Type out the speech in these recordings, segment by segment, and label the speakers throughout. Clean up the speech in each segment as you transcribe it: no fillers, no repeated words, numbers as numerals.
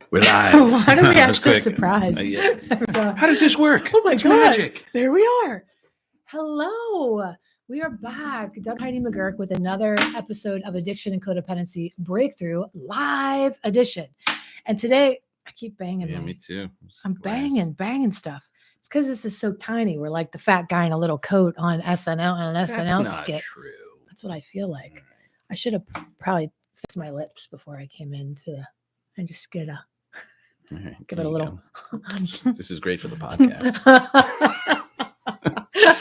Speaker 1: We're live.
Speaker 2: Why do we act so
Speaker 1: Quick.
Speaker 2: surprised?
Speaker 1: How does this work?
Speaker 2: Oh my
Speaker 1: It's
Speaker 2: God.
Speaker 1: magic.
Speaker 2: There we are. Hello. We are back. Doug, Heidi, McGurk with another episode of Addiction and Codependency Breakthrough Live Edition. And today, I keep banging.
Speaker 1: Yeah, me too.
Speaker 2: I'm banging stuff. It's because this is so tiny. We're like the fat guy in a little coat on SNL and an SNL
Speaker 1: That's not
Speaker 2: skit.
Speaker 1: true.
Speaker 2: That's what I feel like. I should have probably fixed my lips before I came into the and just get a give it a little.
Speaker 1: This is great for the podcast.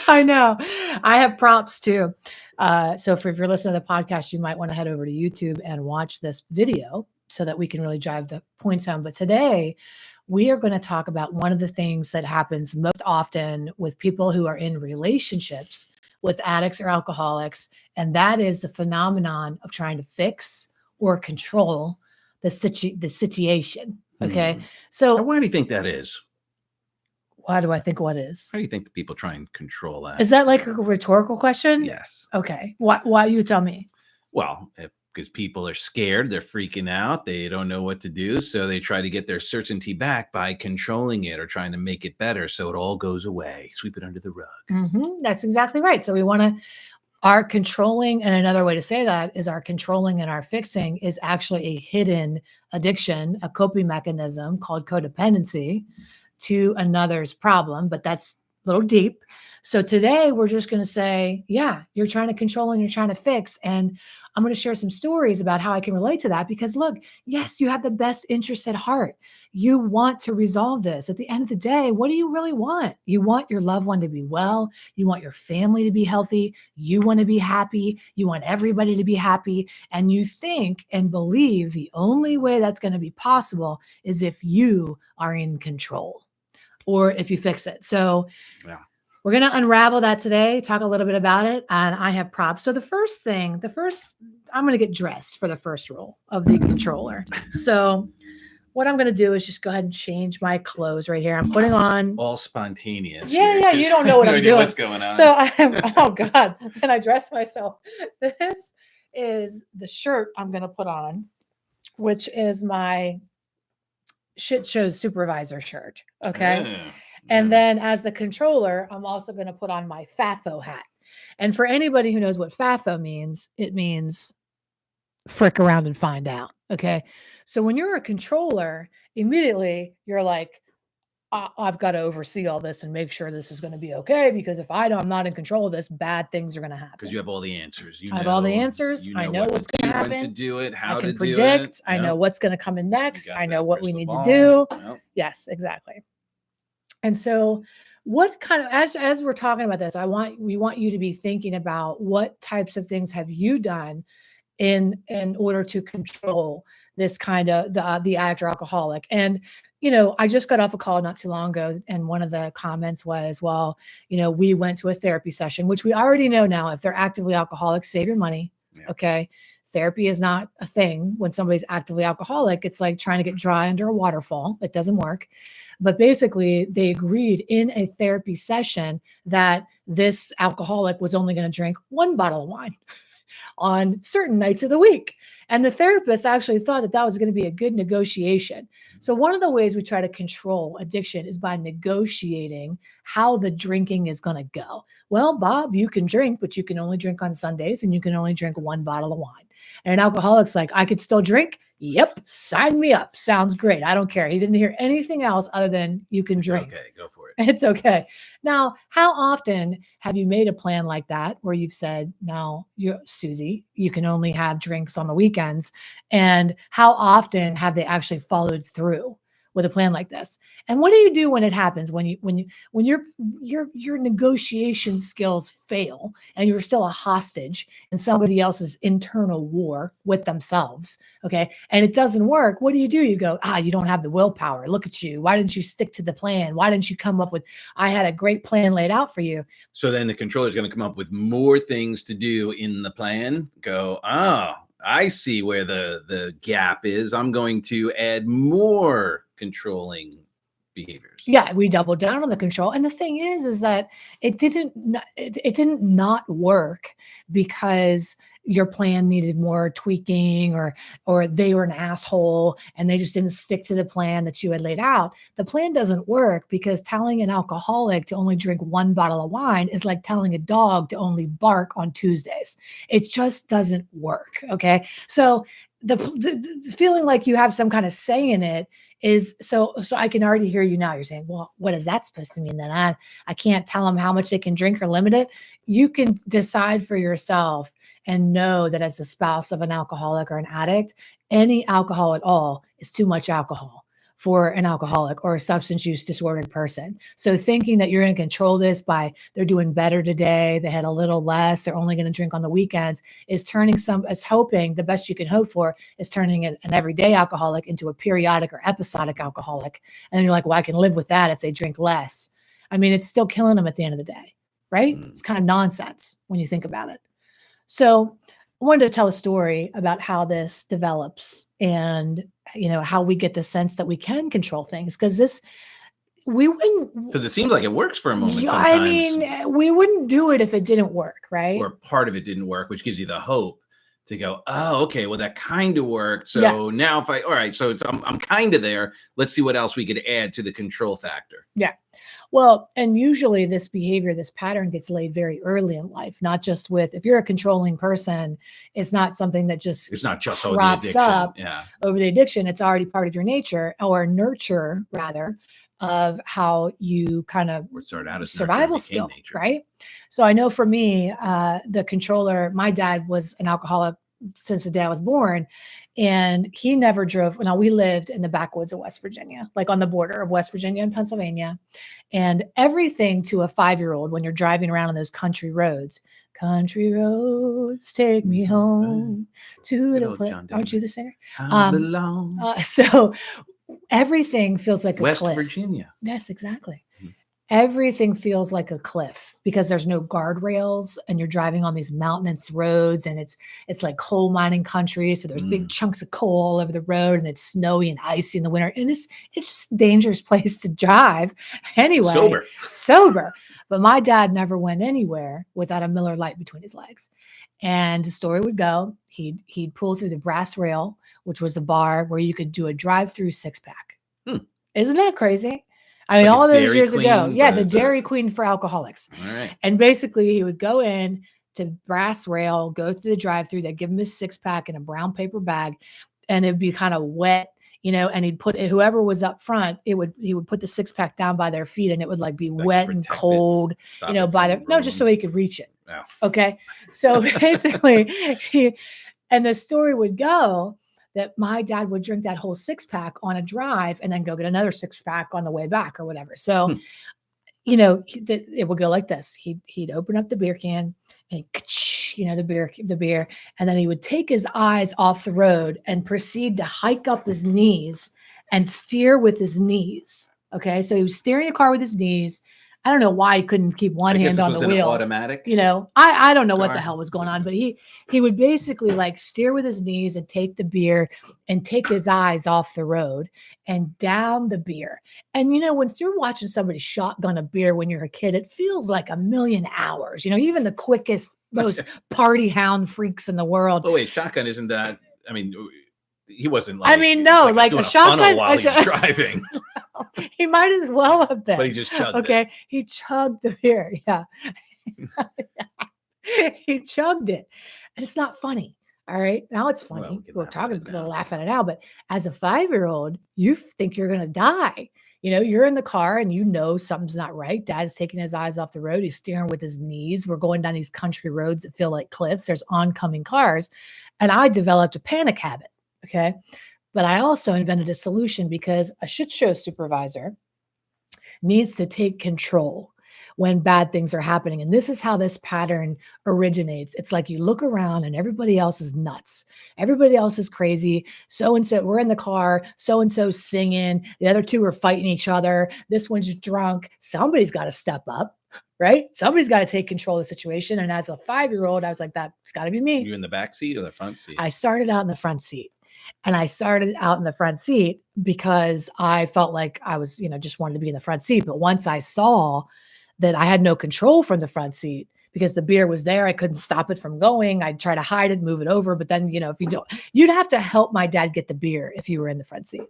Speaker 2: I know. I have props too. So if you're listening to the podcast, you might want to head over to YouTube and watch this video so that we can really drive the points home. But today we are going to talk about one of the things that happens most often with people who are in relationships with addicts or alcoholics. And that is the phenomenon of trying to fix or control the situation. Okay. So
Speaker 1: why do you think that is?
Speaker 2: Why do I think what is?
Speaker 1: How do you think the people try and control that?
Speaker 2: Is that like a rhetorical question?
Speaker 1: Yes.
Speaker 2: Okay. Why you tell me?
Speaker 1: Well, because people are scared, they're freaking out, they don't know what to do, so they try to get their certainty back by controlling it or trying to make it better so it all goes away, sweep it under the rug.
Speaker 2: Mm-hmm. That's exactly right. So we want to, our controlling, and another way to say that is our controlling and our fixing is actually a hidden addiction, a coping mechanism called codependency to another's problem, but that's a little deep. So today we're just going to say, yeah, you're trying to control and you're trying to fix. And I'm going to share some stories about how I can relate to that because look, yes, you have the best interest at heart. You want to resolve this. At the end of the day, what do you really want? You want your loved one to be well. You want your family to be healthy. You want to be happy. You want everybody to be happy. And you think and believe the only way that's going to be possible is if you are in control or if you fix it. So yeah. We're going to unravel that today, talk a little bit about it, and I have props. So I'm going to get dressed for the first role of the controller. So what I'm going to do is just go ahead and change my clothes right here. I'm putting on
Speaker 1: all spontaneous.
Speaker 2: Yeah, you don't know what I'm doing.
Speaker 1: What's going on?
Speaker 2: So oh God, and I dress myself. This is the shirt I'm going to put on, which is my shit show supervisor shirt. Okay. And then as the controller, I'm also going to put on my FAFO hat. And for anybody who knows what FAFO means, it means frick around and find out. Okay. So when you're a controller, immediately you're like, I've got to oversee all this and make sure this is going to be okay. Because if I'm not in control of this, bad things are going to happen.
Speaker 1: Because you have all the answers.
Speaker 2: I have all the answers. I know what's going to happen.
Speaker 1: When to do it, how to do it.
Speaker 2: I can predict. I know what's going to come in next. I know what we need to do. Yep. Yes, exactly. And so what kind of, as we're talking about this, we want you to be thinking about what types of things have you done in order to control this kind of the addict or alcoholic. And, I just got off a call not too long ago. And one of the comments was, well, we went to a therapy session, which we already know now, if they're actively alcoholics, save your money. Yeah. Okay. Therapy is not a thing when somebody's actively alcoholic. It's like trying to get dry under a waterfall. It doesn't work. But basically, they agreed in a therapy session that this alcoholic was only going to drink one bottle of wine on certain nights of the week. And the therapist actually thought that was going to be a good negotiation. So one of the ways we try to control addiction is by negotiating how the drinking is going to go. Well, Bob, you can drink, but you can only drink on Sundays and you can only drink one bottle of wine. And an alcoholic's like, I could still drink. Yep. Sign me up. Sounds great. I don't care. He didn't hear anything else other than you can drink.
Speaker 1: Okay. Go for it.
Speaker 2: It's okay. Now, how often have you made a plan like that where you've said, no, Susie, you can only have drinks on the weekends? And how often have they actually followed through with a plan like this? And what do you do when it happens, when your negotiation skills fail and you're still a hostage in somebody else's internal war with themselves? Okay. And it doesn't work. What do? You go, you don't have the willpower. Look at you. Why didn't you stick to the plan? Why didn't you come up with, I had a great plan laid out for you.
Speaker 1: So then the controller is going to come up with more things to do in the plan. Go, I see where the gap is. I'm going to add more controlling behaviors.
Speaker 2: Yeah, we doubled down on the control. And the thing is that it didn't not work because your plan needed more tweaking, or they were an asshole and they just didn't stick to the plan that you had laid out. The plan doesn't work, because telling an alcoholic to only drink 1 bottle of wine is like telling a dog to only bark on Tuesdays. It just doesn't work. Okay. So the feeling like you have some kind of say in it is so I can already hear you now. You're saying, well, what is that supposed to mean? Then I can't tell them how much they can drink or limit it. You can decide for yourself and know that as a spouse of an alcoholic or an addict, any alcohol at all is too much alcohol for an alcoholic or a substance use disordered person. So thinking that you're going to control this by they're doing better today, they had a little less, they're only going to drink on the weekends, is hoping the best you can hope for is turning an everyday alcoholic into a periodic or episodic alcoholic. And then you're like, well, I can live with that if they drink less. I mean, it's still killing them at the end of the day, right? It's kind of nonsense when you think about it. So I wanted to tell a story about how this develops and, how we get the sense that we can control things. Because
Speaker 1: it seems like it works for a moment.
Speaker 2: Yeah,
Speaker 1: sometimes.
Speaker 2: I mean, we wouldn't do it if it didn't work, right?
Speaker 1: Or part of it didn't work, which gives you the hope to go, oh, okay, well, that kind of worked. So now all right, so I'm kind of there. Let's see what else we could add to the control factor.
Speaker 2: Yeah. Well, and usually this behavior, this pattern gets laid very early in life, not just if you're a controlling person, it's not something that it's not just crops up over the addiction. It's already part of your nature, or nurture rather, of how you kind of start out as survival skill, right? So I know for me, the controller, my dad was an alcoholic since the day I was born. And he never drove. Now, we lived in the backwoods of West Virginia, like on the border of West Virginia and Pennsylvania. And everything to a 5-year-old, when you're driving around on those country roads, take me home to the place. Aren't you the singer? So everything feels like a
Speaker 1: West
Speaker 2: cliff.
Speaker 1: Virginia.
Speaker 2: Yes, exactly. Everything feels like a cliff because there's no guardrails and you're driving on these mountainous roads, and it's like coal mining country. So there's big chunks of coal all over the road, and it's snowy and icy in the winter. And it's just a dangerous place to drive anyway. Sober. But my dad never went anywhere without a Miller Lite between his legs. And the story would go, he'd pull through the brass rail, which was the bar where you could do a drive-through 6-pack. Isn't that crazy? I mean, all those years ago. Yeah, the Dairy Queen for alcoholics.
Speaker 1: All right.
Speaker 2: And basically he would go in to brass rail, go through the drive-through, they'd give him his 6-pack in a brown paper bag, and it'd be kind of wet, and he'd put it, whoever was up front, he would put the 6-pack down by their feet, and it would like be wet and cold, just so he could reach it.
Speaker 1: Wow.
Speaker 2: Okay. So basically and the story would go that my dad would drink that whole 6-pack on a drive and then go get another 6-pack on the way back or whatever. So, it would go like this. He'd open up the beer can and the beer, and then he would take his eyes off the road and proceed to hike up his knees and steer with his knees. Okay. So he was steering the car with his knees. I don't know why he couldn't keep one hand on the wheel.
Speaker 1: Automatic.
Speaker 2: I don't know what the hell was going on, but he would basically like steer with his knees and take the beer and take his eyes off the road and down the beer. And when you're watching somebody shotgun a beer when you're a kid, it feels like a million hours. Even the quickest, most party hound freaks in the world.
Speaker 1: Oh wait, shotgun isn't that? I mean, he wasn't like.
Speaker 2: I mean, no, like a shotgun
Speaker 1: while he's driving.
Speaker 2: He might as well have been.
Speaker 1: But he just chugged
Speaker 2: it. He chugged the beer. Yeah. He chugged it. And it's not funny. All right. Now it's funny. We're laughing at it now. But as a 5-year-old, you think you're going to die. You're in the car and something's not right. Dad's taking his eyes off the road. He's steering with his knees. We're going down these country roads that feel like cliffs. There's oncoming cars. And I developed a panic habit. Okay. But I also invented a solution because a shit show supervisor needs to take control when bad things are happening. And this is how this pattern originates. It's like you look around and everybody else is nuts. Everybody else is crazy. So-and-so, we're in the car, so-and-so singing. The other two are fighting each other. This one's drunk. Somebody's got to step up, right? Somebody's got to take control of the situation. And as a 5-year-old, I was like, that's got to be me.
Speaker 1: You in the back seat or the front seat?
Speaker 2: I started out in the front seat. And I started out in the front seat because I felt like I was, just wanted to be in the front seat. But once I saw that I had no control from the front seat, because the beer was there. I couldn't stop it from going. I'd try to hide it, move it over. But then, if you don't, you'd have to help my dad get the beer if you were in the front seat.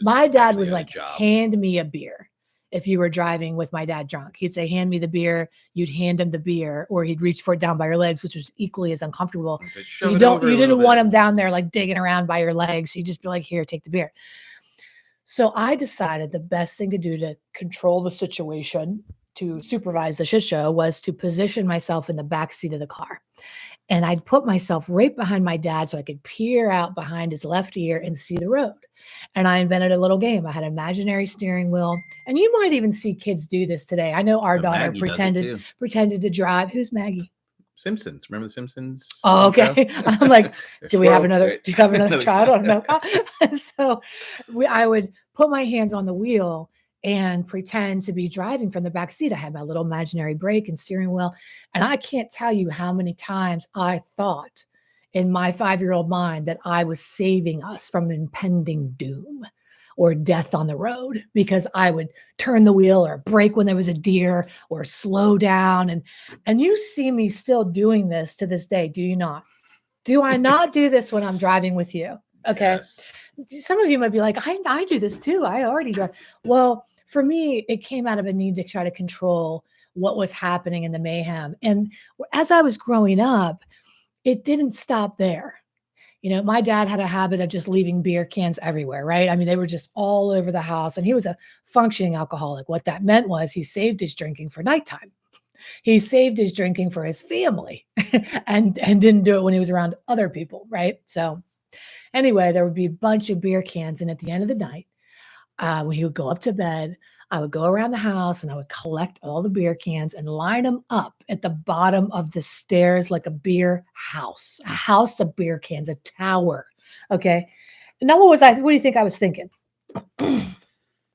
Speaker 2: My dad was like, hand me a beer. If you were driving with my dad drunk, he'd say, hand me the beer. You'd hand him the beer, or he'd reach for it down by your legs, which was equally as uncomfortable. So you didn't want him down there like digging around by your legs. So you just be like, here, take the beer. So I decided the best thing to do to control the situation, to supervise the shit show, was to position myself in the back seat of the car. And I'd put myself right behind my dad so I could peer out behind his left ear and see the road. And I invented a little game. I had an imaginary steering wheel. And you might even see kids do this today. I know our daughter pretended to drive. Who's Maggie?
Speaker 1: Simpsons. Remember the Simpsons?
Speaker 2: Oh, okay. I'm like, do you have another child on a So I would put my hands on the wheel and pretend to be driving from the back seat. I had my little imaginary brake and steering wheel. And I can't tell you how many times I thought in my 5-year-old mind that I was saving us from impending doom or death on the road, because I would turn the wheel or brake when there was a deer or slow down. And you see me still doing this to this day. Do you not? Do I not do this when I'm driving with you? Okay. Yes. Some of you might be like, I do this too. I already drive. Well, for me, it came out of a need to try to control what was happening in the mayhem. And as I was growing up, it didn't stop there. My dad had a habit of just leaving beer cans everywhere, right? I mean, they were just all over the house, and he was a functioning alcoholic. What that meant was he saved his drinking for nighttime. He saved his drinking for his family and didn't do it when he was around other people, right? So anyway, there would be a bunch of beer cans. And at the end of the night, when he would go up to bed, I would go around the house and I would collect all the beer cans and line them up at the bottom of the stairs like a beer house, a house of beer cans, a tower. Okay. And now what do you think I was thinking?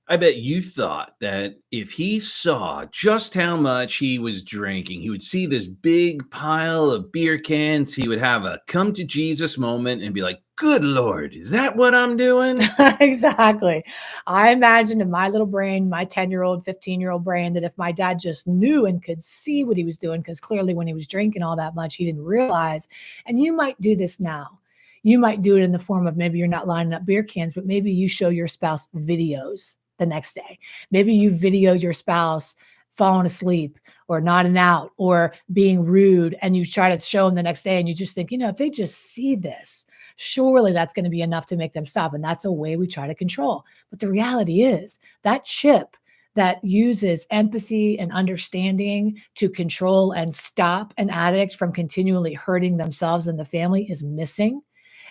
Speaker 1: I bet you thought that if he saw just how much he was drinking, he would see this big pile of beer cans. He would have a come to Jesus moment and be like, good Lord, is that what I'm doing?
Speaker 2: Exactly. I imagined in my little brain, my 10-year-old, 15-year-old brain, that if my dad just knew and could see what he was doing, because clearly when he was drinking all that much, he didn't realize. And you might do this now. You might do it in the form of, maybe you're not lining up beer cans, but maybe you show your spouse videos the next day. Maybe you video your spouse falling asleep or nodding out or being rude, and you try to show them the next day, and you just think, if they just see this, surely that's going to be enough to make them stop. And that's a way we try to control. But the reality is that chip that uses empathy and understanding to control and stop an addict from continually hurting themselves and the family is missing.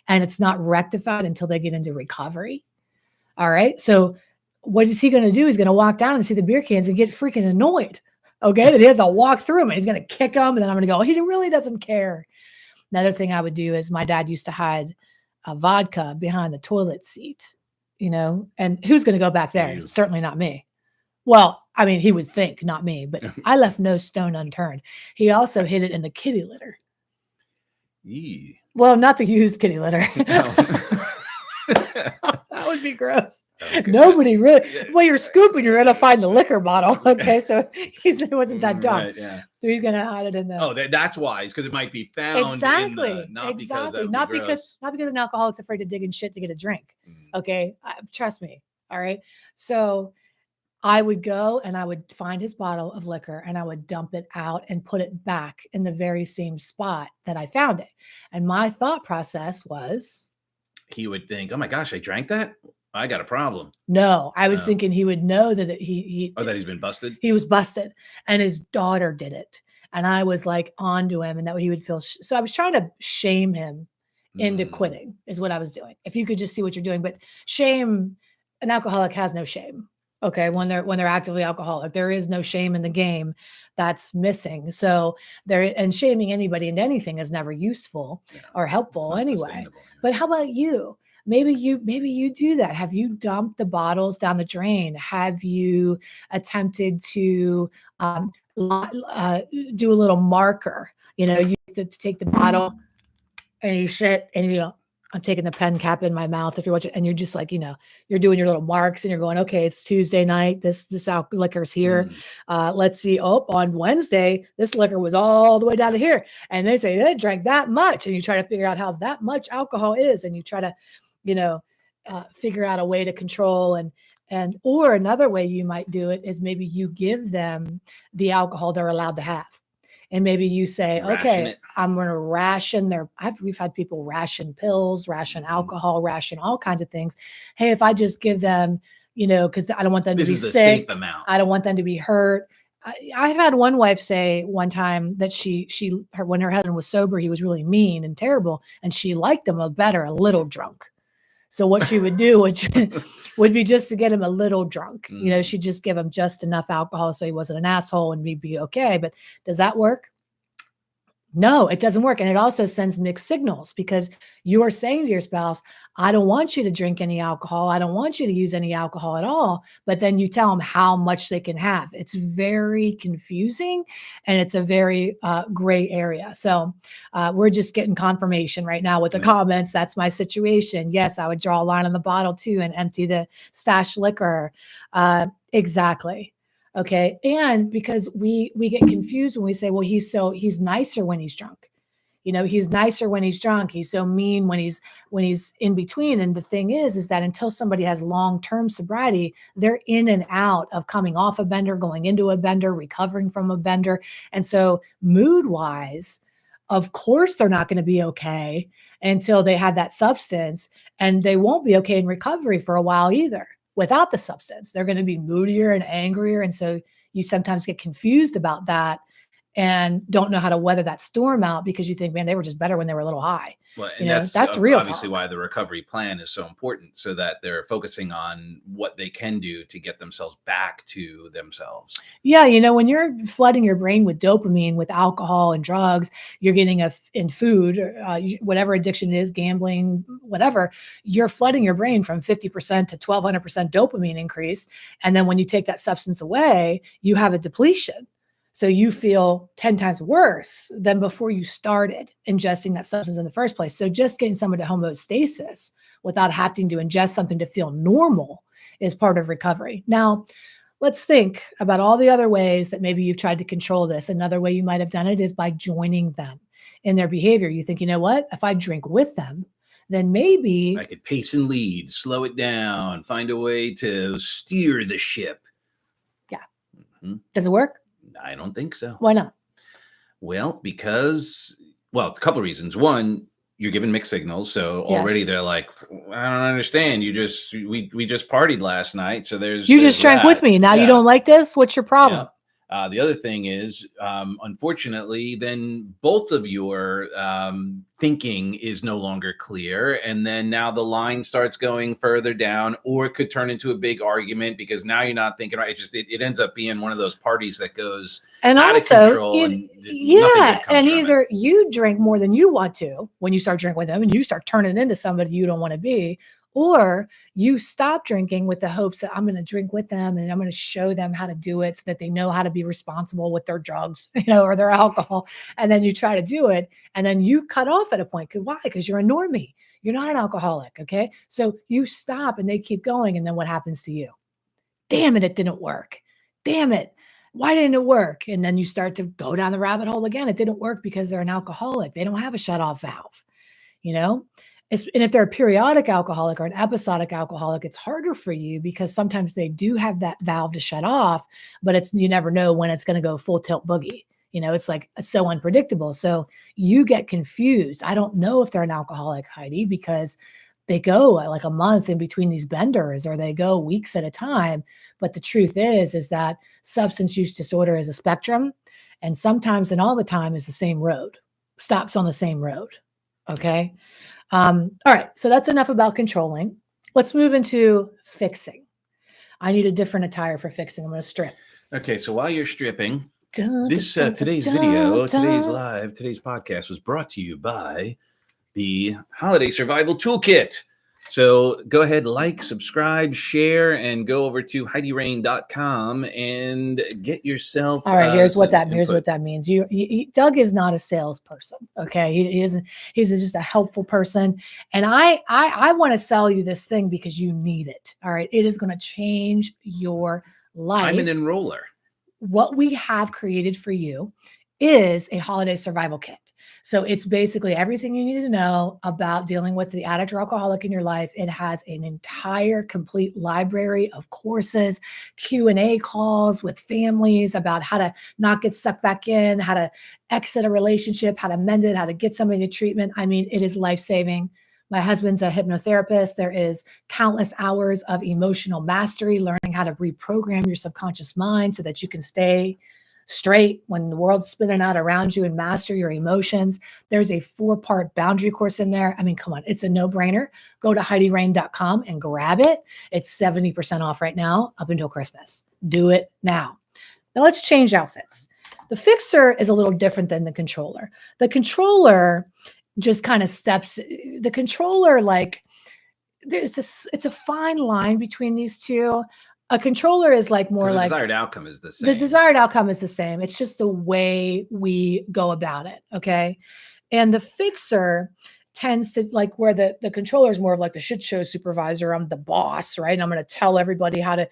Speaker 2: And it's not rectified until they get into recovery. All right. So what is he going to do? He's going to walk down and see the beer cans and get freaking annoyed. Okay. That he has to walk through them, and he's going to kick them. And then I'm going to go, he really doesn't care. Another thing I would do is, my dad used to hide a vodka behind the toilet seat, and who's going to go back there? Certainly not me. Well, I mean, he would think, not me, but I left no stone unturned. He also hid it in the kitty litter.
Speaker 1: Yee.
Speaker 2: Well, not the used kitty litter. No. That would be gross. Nobody really. Well, you're scooping, you're gonna find the liquor bottle. Okay, so he wasn't that dumb. Right, yeah. So he's gonna hide it in the.
Speaker 1: Oh, that's why. It's because it might be found.
Speaker 2: Exactly.
Speaker 1: In the, not
Speaker 2: because an alcoholic's afraid to dig in shit to get a drink. Okay, trust me. All right. So I would go and I would find his bottle of liquor and I would dump it out and put it back in the very same spot that I found it. And my thought process was,
Speaker 1: he would think, oh my gosh, I drank that? I got a problem.
Speaker 2: No, I was thinking he would know that that
Speaker 1: he's been busted?
Speaker 2: He was busted, and his daughter did it. And I was like onto him, and that he would feel. So I was trying to shame him into quitting is what I was doing. If you could just see what you're doing. But shame, an alcoholic has no shame. Okay. When they're actively alcoholic, there is no shame in the game. That's missing. So and shaming anybody into anything is never useful or helpful anyway. But how about you? Maybe you do that. Have you dumped the bottles down the drain? Have you attempted to do a little marker? You take the bottle and you sit and you go, I'm taking the pen cap in my mouth if you're watching, and you're just like, you're doing your little marks and you're going, okay, it's Tuesday night. This liquor's here. Let's see. Oh, on Wednesday, this liquor was all the way down to here. And they say they drank that much. And you try to figure out how that much alcohol is. And you try to, figure out a way to control or another way you might do it is maybe you give them the alcohol they're allowed to have. And maybe you say, okay, I'm going to ration we've had people ration pills, ration alcohol, ration all kinds of things. Hey, if I just give them, because I don't want them to be sick. I don't want them to be hurt. I've had one wife say one time that when her husband was sober, he was really mean and terrible. And she liked him a little drunk. So what she would do would be just to get him a little drunk. She'd just give him just enough alcohol so he wasn't an asshole and we'd be okay. But does that work? No, it doesn't work. And it also sends mixed signals because you are saying to your spouse, I don't want you to drink any alcohol. I don't want you to use any alcohol at all. But then you tell them how much they can have. It's very confusing and it's a very gray area. So we're just getting confirmation right now with the comments. That's my situation. Yes, I would draw a line on the bottle too and empty the stash liquor. Exactly. Okay. And because we get confused when we say, well, he's nicer when he's drunk. He's nicer when he's drunk. He's so mean when he's in between. And the thing is that until somebody has long-term sobriety, they're in and out of coming off a bender, going into a bender, recovering from a bender. And so mood-wise, of course, they're not going to be okay until they have that substance, and they won't be okay in recovery for a while either. Without the substance, they're going to be moodier and angrier. And so you sometimes get confused about that and don't know how to weather that storm out because you think, man, they were just better when they were a little high.
Speaker 1: Well, and that's real obviously why the recovery plan is so important, so that they're focusing on what they can do to get themselves back to themselves. Yeah.
Speaker 2: When you're flooding your brain with dopamine, with alcohol and drugs, you're getting in food, whatever addiction it is, gambling, whatever, you're flooding your brain from 50% to 1200% dopamine increase. And then when you take that substance away, you have a depletion. So you feel 10 times worse than before you started ingesting that substance in the first place. So just getting someone to homeostasis without having to ingest something to feel normal is part of recovery. Now, let's think about all the other ways that maybe you've tried to control this. Another way you might have done it is by joining them in their behavior. You think, you know what? If I drink with them, then maybe
Speaker 1: I could pace and lead, slow it down, find a way to steer the ship.
Speaker 2: Yeah. Mm-hmm. Does it work?
Speaker 1: I don't think so.
Speaker 2: Why not?
Speaker 1: Well, because a couple of reasons. One, you're giving mixed signals, so already they're like, I don't understand. We just partied last night, so there's
Speaker 2: just drank with me. Now you don't like this? What's your problem?
Speaker 1: Yeah. The other thing is, unfortunately, then both of your thinking is no longer clear. And then now the line starts going further down, or it could turn into a big argument because now you're not thinking right. It ends up being one of those parties that goes out of control. And
Speaker 2: either you drink more than you want to when you start drinking with them and you start turning into somebody you don't want to be. Or you stop drinking with the hopes that I'm going to drink with them and I'm going to show them how to do it so that they know how to be responsible with their drugs, or their alcohol. And then you try to do it and then you cut off at a point. Why? Because you're a normie. You're not an alcoholic. Okay. So you stop and they keep going. And then what happens to you? Damn it. It didn't work. Damn it. Why didn't it work? And then you start to go down the rabbit hole again. It didn't work because they're an alcoholic. They don't have a shut off valve, And if they're a periodic alcoholic or an episodic alcoholic, it's harder for you because sometimes they do have that valve to shut off, but you never know when it's going to go full tilt boogie. It's like so unpredictable. So you get confused. I don't know if they're an alcoholic, Heidi, because they go like a month in between these benders or they go weeks at a time. But the truth is that substance use disorder is a spectrum, and sometimes and all the time is the same road, stops on the same road. Okay. All right. So that's enough about controlling. Let's move into fixing. I need a different attire for fixing. I'm going to strip.
Speaker 1: Okay. So while you're stripping, today's podcast was brought to you by the Holiday Survival Toolkit. So go ahead, like, subscribe, share, and go over to HeidiRain.com and get yourself.
Speaker 2: All right, here's what that
Speaker 1: input.
Speaker 2: means. Doug is not a salesperson. Okay, he isn't. He's just a helpful person, and I want to sell you this thing because you need it. All right, it is going to change your life.
Speaker 1: I'm an enroller.
Speaker 2: What we have created for you is a holiday survival kit. So it's basically everything you need to know about dealing with the addict or alcoholic in your life. It has an entire complete library of courses, Q&A calls with families about how to not get sucked back in, how to exit a relationship, how to mend it, how to get somebody to treatment. I mean, it is life-saving. My husband's a hypnotherapist. There is countless hours of emotional mastery, learning how to reprogram your subconscious mind so that you can stay straight when the world's spinning out around you and master your emotions. There's a 4-part boundary course in there. I mean, come on, it's a no-brainer. Go to HeidiRain.com and grab it. It's 70% off right now up until Christmas. Do it now. Now let's change outfits. The fixer is a little different than the controller. The controller just kind of steps. The controller, like, it's a fine line between these two. A controller is like more like
Speaker 1: the desired outcome is the same.
Speaker 2: The desired outcome is the same. It's just the way we go about it. Okay. And the fixer tends to, like, where the controller is more of like the shit show supervisor. I'm the boss, right? And I'm going to tell everybody how to,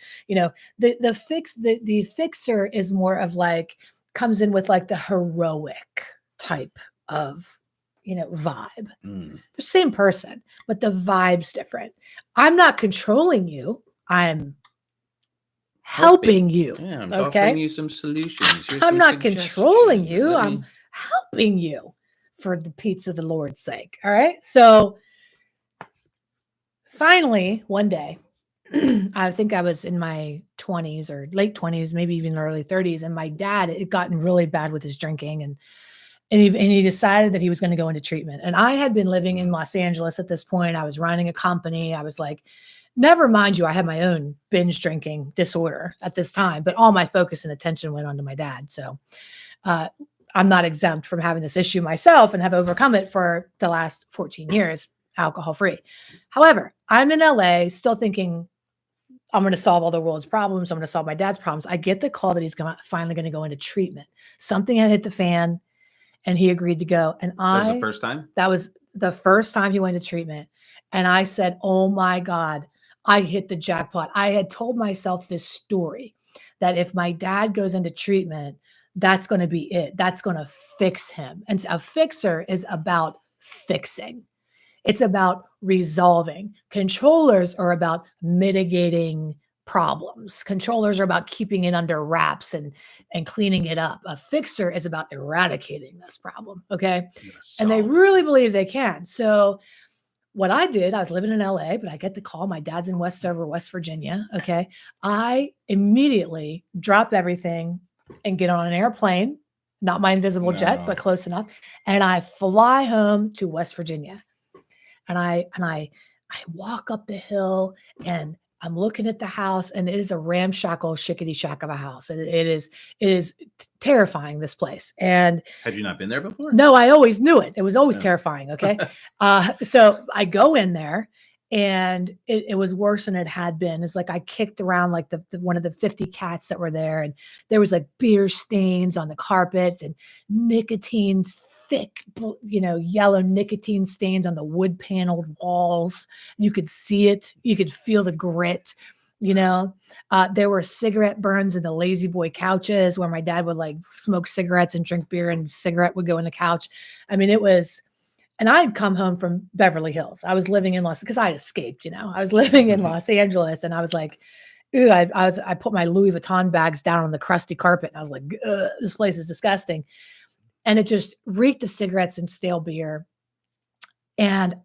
Speaker 2: the fixer is more of like, comes in with like the heroic type of, vibe. The same person, but the vibe's different. I'm not controlling you. I'm helping you.
Speaker 1: Yeah, I'm offering you some solutions.
Speaker 2: I'm not controlling you. I'm helping you, for the Pete's of the Lord's sake. All right. So finally, one day, I think I was in my 20s or late 20s, maybe even early 30s. And my dad had gotten really bad with his drinking, and he decided that he was going to go into treatment. And I had been living in Los Angeles at this point. I was running a company. I was like, never mind you, I had my own binge drinking disorder at this time, but all my focus and attention went on to my dad. So I'm not exempt from having this issue myself and have overcome it for the last 14 years, alcohol free. However, I'm in LA still thinking I'm going to solve all the world's problems. I'm going to solve my dad's problems. I get the call that he's finally going to go into treatment. Something had hit the fan and he agreed to go. And
Speaker 1: that was the first time?
Speaker 2: That was the first time he went to treatment. And I said, oh my God, I hit the jackpot. I had told myself this story that if my dad goes into treatment, that's going to be it. That's going to fix him. And a fixer is about fixing. It's about resolving. Controllers are about mitigating problems. Controllers are about keeping it under wraps and cleaning it up. A fixer is about eradicating this problem. Okay. And they really believe they can. So what I did, I was living in LA, but I get the call. My dad's in Westover, West Virginia. Okay. I immediately drop everything and get on an airplane, not my invisible jet, but close enough. And I fly home to West Virginia. And I walk up the hill and I'm looking at the house, and it is a ramshackle shickety shack of a house. And it is terrifying, this place. And
Speaker 1: had you not been there before?
Speaker 2: No, I always knew it. It was always terrifying. Okay. So I go in there, and it was worse than it had been. It's like I kicked around like the one of the 50 cats that were there, and there was like beer stains on the carpet and nicotine, thick, yellow nicotine stains on the wood paneled walls. You could see it. You could feel the grit. There were cigarette burns in the lazy boy couches where my dad would like smoke cigarettes and drink beer, and cigarette would go in the couch. I mean, it was, and I had come home from Beverly Hills. I was living in because I had escaped, I was living in Los Angeles, and I was like, ooh, I put my Louis Vuitton bags down on the crusty carpet, and I was like, this place is disgusting. And it just reeked of cigarettes and stale beer. And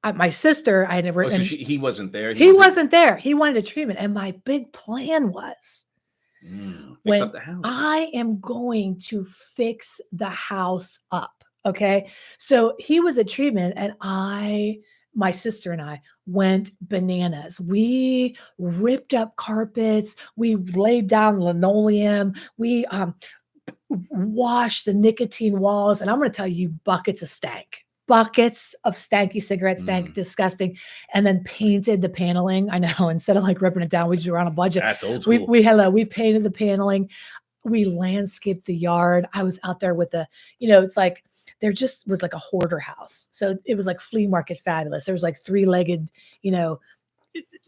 Speaker 2: my sister, I had never.
Speaker 1: So he wasn't there.
Speaker 2: He wasn't there. He wanted a treatment, and my big plan was,
Speaker 1: fix up the house.
Speaker 2: I am going to fix the house up. Okay, so he was at treatment, and my sister and I went bananas. We ripped up carpets. We laid down linoleum. We washed the nicotine walls, and I'm going to tell you, buckets of stank. buckets of stanky cigarettes, disgusting, and then painted the paneling. I know, instead of like ripping it down, we were on a budget.
Speaker 1: That's old school.
Speaker 2: We painted the paneling. We landscaped the yard. I was out there with the, it's like, there just was like a hoarder house. So it was like flea market fabulous. There was like 3-legged,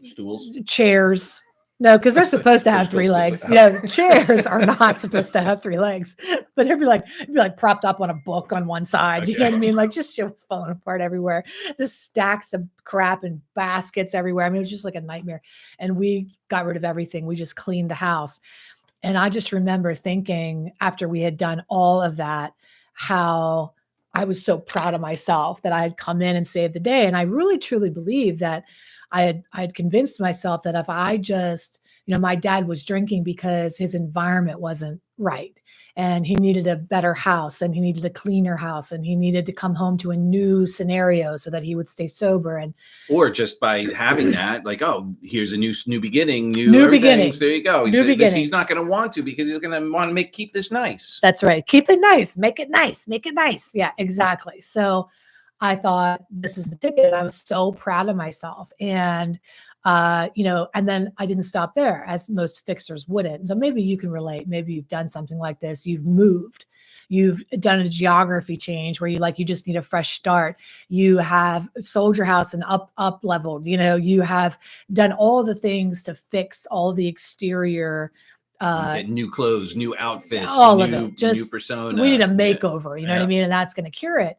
Speaker 1: stools,
Speaker 2: chairs. No, because they're supposed to have 3 legs. Chairs are not supposed to have 3 legs, but it'd be like propped up on a book on one side. Okay. You know what I mean? Like just shit was falling apart everywhere. There's stacks of crap and baskets everywhere. I mean, it was just like a nightmare. And we got rid of everything. We just cleaned the house. And I just remember thinking after we had done all of that, how I was so proud of myself that I had come in and saved the day. And I really, truly believe that I had convinced myself that if I just, my dad was drinking because his environment wasn't right and he needed a better house and he needed a cleaner house and he needed to come home to a new scenario so that he would stay sober. And
Speaker 1: or just by having that, like, oh, here's a new beginning, new beginnings. There you go. He's not going to want to because he's going to want to keep this nice.
Speaker 2: That's right. Keep it nice. Make it nice. Make it nice. Yeah, exactly. So I thought this is the ticket. I was so proud of myself. And, and then I didn't stop there, as most fixers wouldn't. So maybe you can relate. Maybe you've done something like this. You've moved. You've done a geography change where you just need a fresh start. You have sold your house and up leveled. You have done all the things to fix all the exterior.
Speaker 1: Get new clothes, new outfits,
Speaker 2: all of it. Just
Speaker 1: new persona.
Speaker 2: We need a makeover. You know what I mean? And that's going to cure it.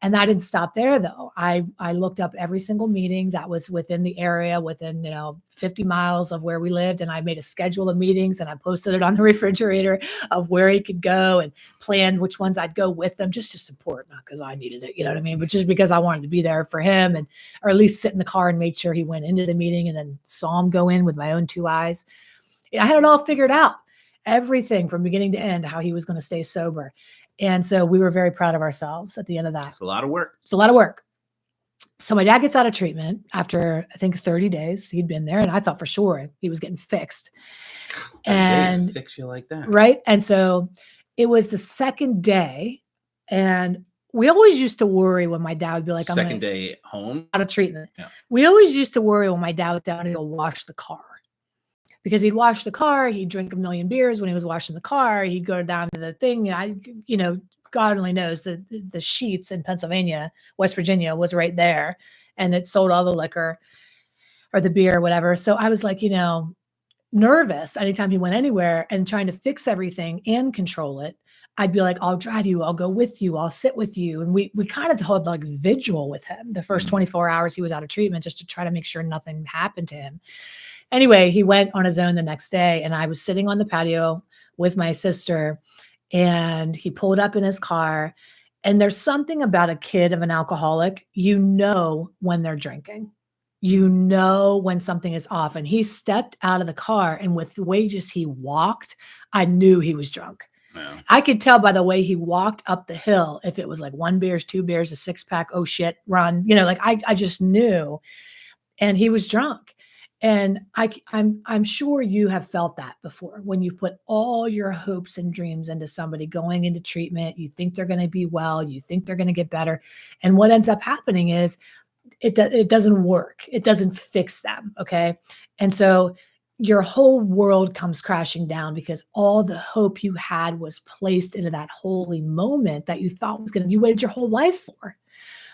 Speaker 2: And I didn't stop there though. I looked up every single meeting that was within the area, within 50 miles of where we lived, and I made a schedule of meetings and I posted it on the refrigerator of where he could go and planned which ones I'd go with them just to support, not because I needed it, you know what I mean, but just because I wanted to be there for him and or at least sit in the car and make sure he went into the meeting and then saw him go in with my own 2 eyes. I had it all figured out, everything from beginning to end, how he was going to stay sober. And so we were very proud of ourselves at the end of that.
Speaker 1: It's a lot of work.
Speaker 2: It's a lot of work. So my dad gets out of treatment after, I think, 30 days. He'd been there, and I thought for sure he was getting fixed. And
Speaker 1: fix you like that.
Speaker 2: Right. And so it was the second day. And we always used to worry when my dad would be like, I'm
Speaker 1: second day home
Speaker 2: out of treatment.
Speaker 1: Yeah.
Speaker 2: We always used to worry when my dad was down to go wash the car. Because he'd wash the car, he'd drink a million beers when he was washing the car. He'd go down to the thing. God only knows the Sheets in Pennsylvania, West Virginia was right there, and it sold all the liquor or the beer or whatever. So I was like, nervous anytime he went anywhere and trying to fix everything and control it. I'd be like, I'll drive you, I'll go with you, I'll sit with you. And we kind of held like vigil with him the first 24 hours he was out of treatment just to try to make sure nothing happened to him. Anyway, he went on his own the next day, and I was sitting on the patio with my sister, and he pulled up in his car. And there's something about a kid of an alcoholic, when they're drinking, when something is off. And he stepped out of the car, and with the way just he walked, I knew he was drunk.
Speaker 1: Yeah.
Speaker 2: I could tell by the way he walked up the hill, if it was like 1 beer, 2 beers, a 6-pack, oh shit, run, I just knew. And he was drunk. And I'm sure you have felt that before when you've put all your hopes and dreams into somebody going into treatment. You think they're going to be well, you think they're going to get better. And what ends up happening is it doesn't work. It doesn't fix them. Okay. And so your whole world comes crashing down because all the hope you had was placed into that holy moment that you thought you waited your whole life for.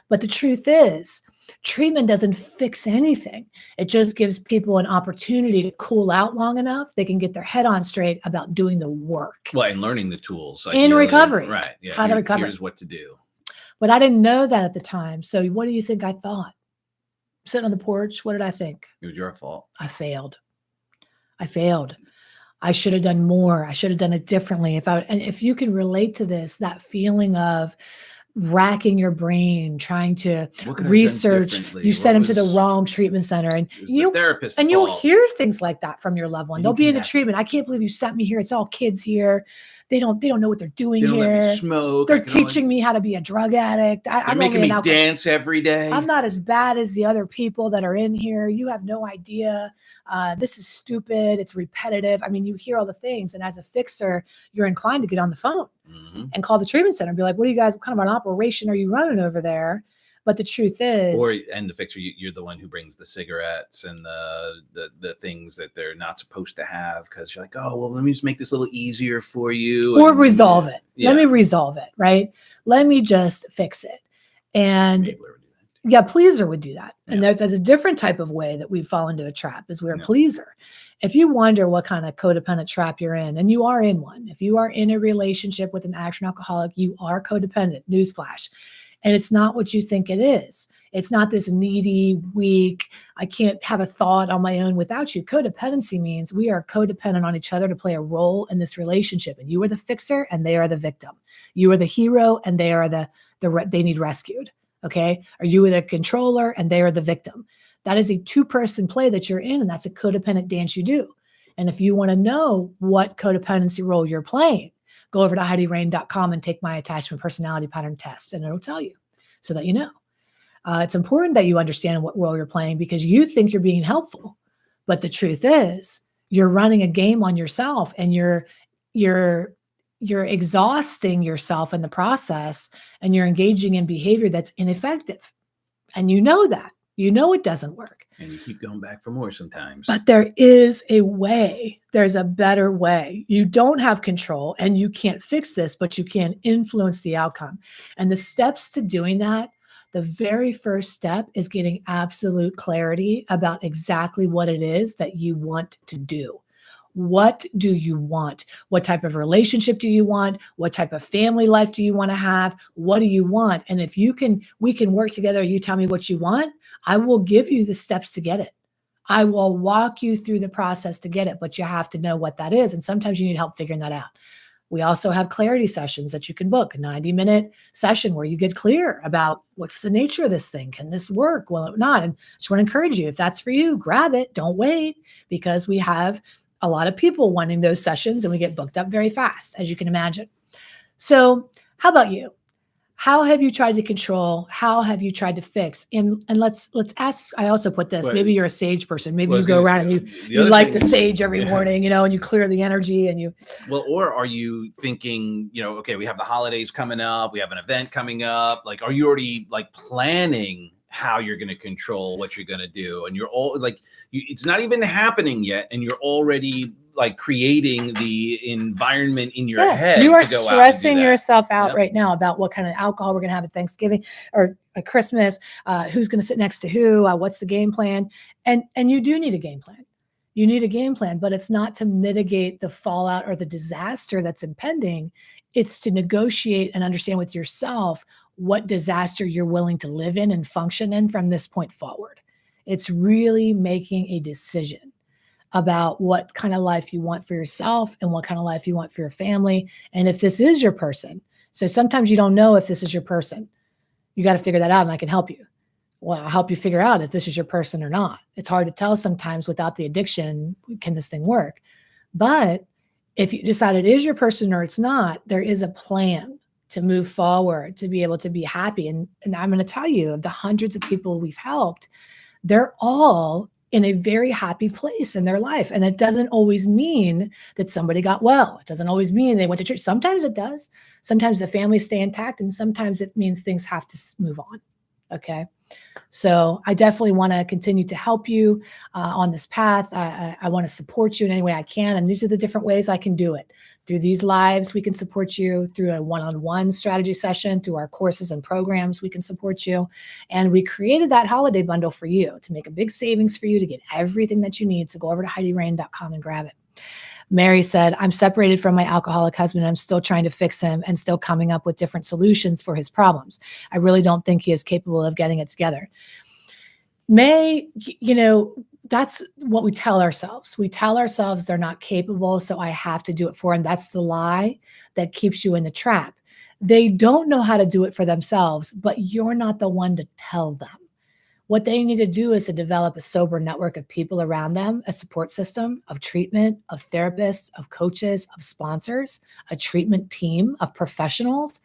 Speaker 2: But the truth is, treatment doesn't fix anything. It just gives people an opportunity to cool out long enough. They can get their head on straight about doing the work.
Speaker 1: Well, and learning the tools.
Speaker 2: In recovery.
Speaker 1: Right. Yeah.
Speaker 2: How to recover.
Speaker 1: Here's what to do.
Speaker 2: But I didn't know that at the time. So what do you think I thought? Sitting on the porch, what did I think?
Speaker 1: It was your fault.
Speaker 2: I failed. I should have done more. I should have done it differently. And if you can relate to this, that feeling of racking your brain, trying to research, you sent him to the wrong treatment center, and you'll hear things like that from your loved one. They'll be in a treatment. I can't believe you sent me here. It's all kids here. They don't know what they're doing here.
Speaker 1: Let me smoke.
Speaker 2: They're teaching me how to be a drug addict.
Speaker 1: They're making me dance every day.
Speaker 2: I'm not as bad as the other people that are in here. You have no idea. This is stupid. It's repetitive. I mean, you hear all the things. And as a fixer, you're inclined to get on the phone. and call the treatment center and be like, what kind of an operation are you running over there? But the truth is,
Speaker 1: and the fixer, you're the one who brings the cigarettes and the things that they're not supposed to have, because you're like, oh, well, let me just make this a little easier for you.
Speaker 2: Or resolve it. Yeah. Let me resolve it, right? Let me just fix it. And yeah, pleaser would do that. And there's a different type of way that we fall into a trap, is we're a pleaser. If you wonder what kind of codependent trap you're in, and you are in one, if you are in a relationship with an action alcoholic, you are codependent, newsflash. And it's not what you think it is. It's not this needy, weak, I can't have a thought on my own without you. Codependency means we are codependent on each other to play a role in this relationship. And you are the fixer and they are the victim. You are the hero and they are they need rescued. Okay. Or you are the controller and they are the victim. That is a two-person play that you're in, and that's a codependent dance you do. And if you want to know what codependency role you're playing, go over to HeidiRain.com and take my attachment personality pattern test, and it'll tell you so that you know. It's important that you understand what role you're playing, because you think you're being helpful. But the truth is, you're running a game on yourself, and you're exhausting yourself in the process, and you're engaging in behavior that's ineffective. And you know that. You know it doesn't work.
Speaker 1: And you keep going back for more sometimes.
Speaker 2: But there is a way. There's a better way. You don't have control and you can't fix this, but you can influence the outcome. And the steps to doing that, the very first step is getting absolute clarity about exactly what it is that you want to do. What do you want? What type of relationship do you want? What type of family life do you want to have? What do you want? And if we can work together, you tell me what you want, I will give you the steps to get it. I will walk you through the process to get it, but you have to know what that is. And sometimes you need help figuring that out. We also have clarity sessions that you can book, a 90-minute session where you get clear about what's the nature of this thing. Can this work? Will it not? And I just want to encourage you, if that's for you, grab it. Don't wait, because we have a lot of people wanting those sessions and we get booked up very fast, as you can imagine. So how about you? How have you tried to control? How have you tried to fix? And let's ask, I also put this, maybe you're a sage person. Maybe you go around and you light the sage every morning, and you clear the energy and you.
Speaker 1: Well, or are you thinking, okay, we have the holidays coming up, we have an event coming up. Like, are you already planning how you're going to control what you're going to do? And you're all it's not even happening yet, and you're already creating the environment in your head.
Speaker 2: You are stressing yourself out right now about what kind of alcohol we're going to have at Thanksgiving or at Christmas, who's going to sit next to who, what's the game plan. And you do need a game plan. You need a game plan, but it's not to mitigate the fallout or the disaster that's impending. It's to negotiate and understand with yourself what disaster you're willing to live in and function in from this point forward. It's really making a decision about what kind of life you want for yourself and what kind of life you want for your family. And if this is your person. So sometimes you don't know if this is your person. You got to figure that out, and I can help you. Well, I'll help you figure out if this is your person or not. It's hard to tell sometimes without the addiction, can this thing work? But if you decide it is your person or it's not, there is a plan to move forward, to be able to be happy. And I'm going to tell you, of the hundreds of people we've helped, they're all in a very happy place in their life. And it doesn't always mean that somebody got well. It doesn't always mean they went to church. Sometimes it does. Sometimes the families stay intact, and sometimes it means things have to move on. Okay. So I definitely want to continue to help you on this path. I want to support you in any way I can. And these are the different ways I can do it. Through these lives, we can support you. Through a one-on-one strategy session, through our courses and programs, we can support you. And we created that holiday bundle for you to make a big savings for you to get everything that you need. So go over to HeidiRain.com and grab it. Mary said, I'm separated from my alcoholic husband. I'm still trying to fix him and still coming up with different solutions for his problems. I really don't think he is capable of getting it together. That's what we tell ourselves. We tell ourselves they're not capable, so I have to do it for him. That's the lie that keeps you in the trap. They don't know how to do it for themselves, but you're not the one to tell them. What they need to do is to develop a sober network of people around them, a support system of treatment, of therapists, of coaches, of sponsors, a treatment team of professionals,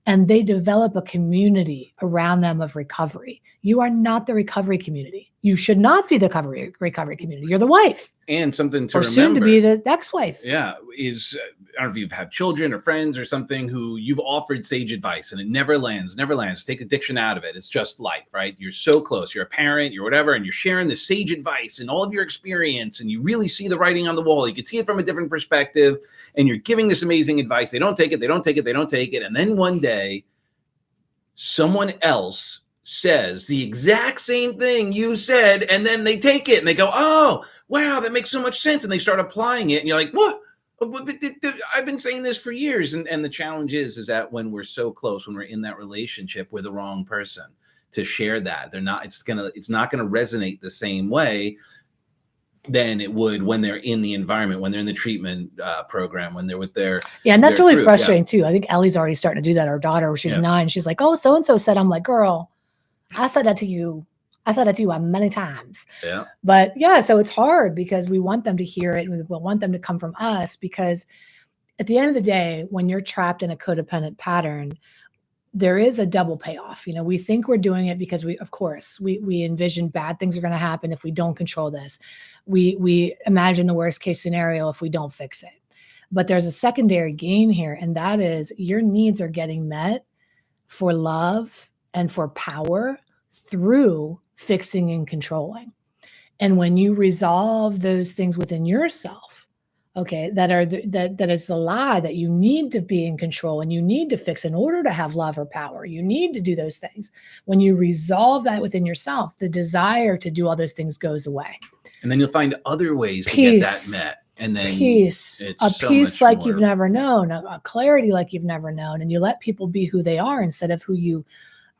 Speaker 2: and they develop a community around them of recovery. You are not the recovery community. You should not be the recovery community. You're the wife.
Speaker 1: And something to remember.
Speaker 2: Soon to be the ex-wife.
Speaker 1: Yeah, is don't know if you've had children or friends or something who you've offered sage advice and it never lands. Take addiction out of it. It's just life, right? You're so close. You're a parent, you're whatever, and you're sharing this sage advice and all of your experience, and you really see the writing on the wall. You can see it from a different perspective, and you're giving this amazing advice. They don't take it. And then one day, someone else says the exact same thing you said, and then they take it and they go, oh, wow, that makes so much sense. And they start applying it, and you're like, what? I've been saying this for years. And the challenge is that when we're so close, when we're in that relationship, we're the wrong person to share that. It's not gonna resonate the same way than it would when they're in the environment, when they're in the treatment program, when they're with their
Speaker 2: and that's really
Speaker 1: group.
Speaker 2: frustrating too. I think Ellie's already starting to do that. Our daughter, she's 9, she's like, oh, so and so said. I'm like, girl, I said that to you many times.
Speaker 1: Yeah.
Speaker 2: But yeah, so it's hard because we want them to hear it. We want them to come from us, because at the end of the day, when you're trapped in a codependent pattern, there is a double payoff. We think we're doing it because we envision bad things are going to happen if we don't control this. We imagine the worst case scenario if we don't fix it. But there's a secondary gain here, and that is your needs are getting met for love and for power through fixing and controlling. And when you resolve those things within yourself, okay, that is the lie that you need to be in control and you need to fix in order to have love or power. You need to do those things. When you resolve that within yourself, the desire to do all those things goes away.
Speaker 1: And then you'll find other ways to get that met. And then
Speaker 2: peace like you've never known, a clarity like you've never known. And you let people be who they are instead of who you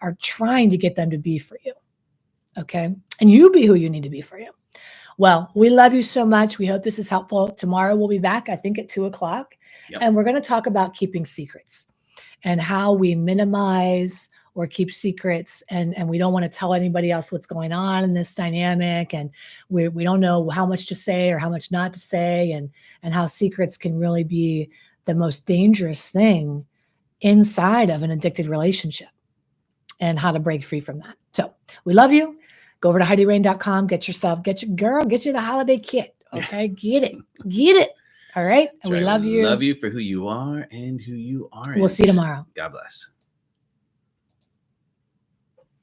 Speaker 2: are trying to get them to be for you. Okay. And you be who you need to be for you. Well, we love you so much. We hope this is helpful. Tomorrow we'll be back, I think, at 2:00. Yep. And we're going to talk about keeping secrets and how we minimize or keep secrets. And we don't want to tell anybody else what's going on in this dynamic. And we don't know how much to say or how much not to say, and how secrets can really be the most dangerous thing inside of an addicted relationship, and how to break free from that. So we love you. Go over to HeidiRain.com, get you the holiday kit. Okay. Get it. All right. And we love you.
Speaker 1: Love you for who you are and who you aren't.
Speaker 2: We'll see you tomorrow.
Speaker 1: God bless.